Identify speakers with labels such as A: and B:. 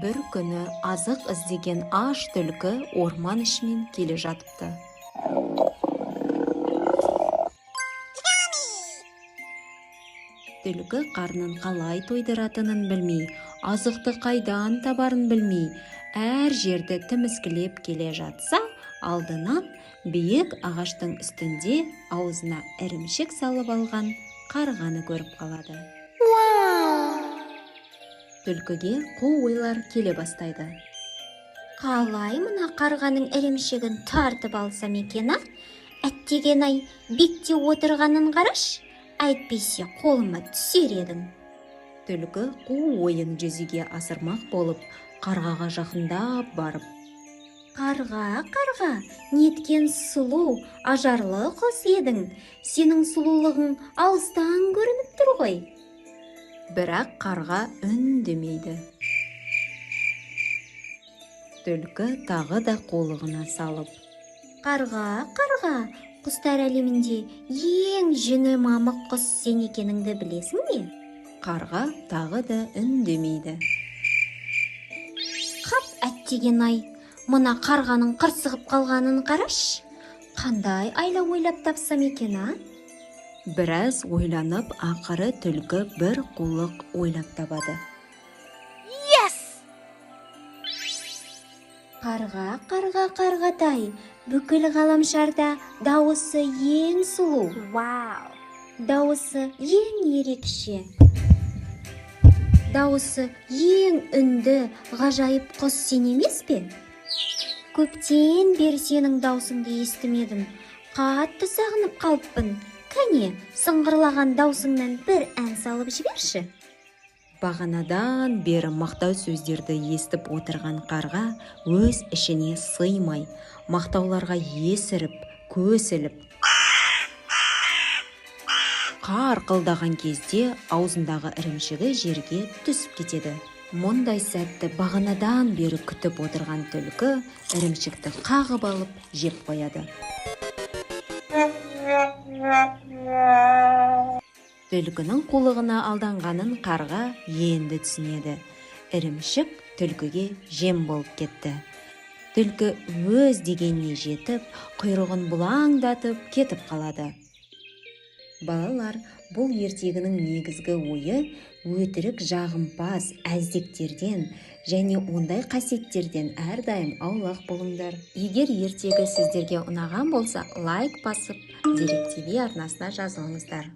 A: Бір күні азық іздеген аш түлкі орман ішімен келе жатыпты. Түлкі қарнын қалай тойдыратынын білмей, азықты қайдан табарын білмей, әр жерді тіміскілеп келе жатса, алдынан биік ағаштың үстінде аузына ірімшік салып алған қарғаны көріп қалады. Түлкіге қу ойлар келе бастайды.
B: Қалай мына қарғаның ірімшігін тартып алсам екен, әттеген-ай, бекте отырғанын қараш, әйтпесе қолыма түсер едің.
A: Түлкі қу ойын жүзеге асырмақ болып, қарғаға жақындап барып:
B: Қарға, неткен сұлу, ажарлы құс едің, сенің сұлулығың алыстан көрініп тұр ғой.
A: Бірақ қарға үндемейді. Түлкі тағы да қолығына салып:
B: Қарға, құстар әлемінде ең жүні мамық құс сен екеніңді білесің бе?
A: Қарға тағы да үндемейді.
B: Қап, әттеген-ай, мына қарғаның қырсығып қалғанын қараш. Қандай айла ойлап тапсам екен,
A: Біраз ойланып, ақыры түлкі бір қулық ойлап табады.
B: Қарғатай, бүкіл ғаламшарда дауысы ең сұлу. Дауысы ең ерекше. Дауысы ең үнді, ғажайып құс сен емес пе? Көптен бері сенің даусыңды естімедім. Қатты сағынып қалыппын. Кәне, сыңғырлаған даусыңнан бір ән салып жіберші.
A: Бағанадан бері мақтау сөздерді естіп отырған қарға өз ішіне сыймай, мақтауларға есіріп, көсіліп, қарқылдаған кезде аузындағы ірімшігі жерге түсіп кетеді. Мұндай сәтті бағанадан бері күтіп отырған түлкі ірімшікті қағып алып жеп қояды. Түлкінің қулығына алданғанын қарға енді түсінеді. Ірімшік түлкіге жем болып кетті. Түлкі өз дегеніне жетіп, құйрығын бұлаңдатып кетіп қалады. Балалар, бұл ертегінің негізгі ойы өтірік, жағымпаз, әздектерден және ондай қасиеттерден әрдайым аулақ болыңдар. Егер ертегі сіздерге ұнаған болса, лайк басып, Дерек ТV арнасына жазылыңыздар.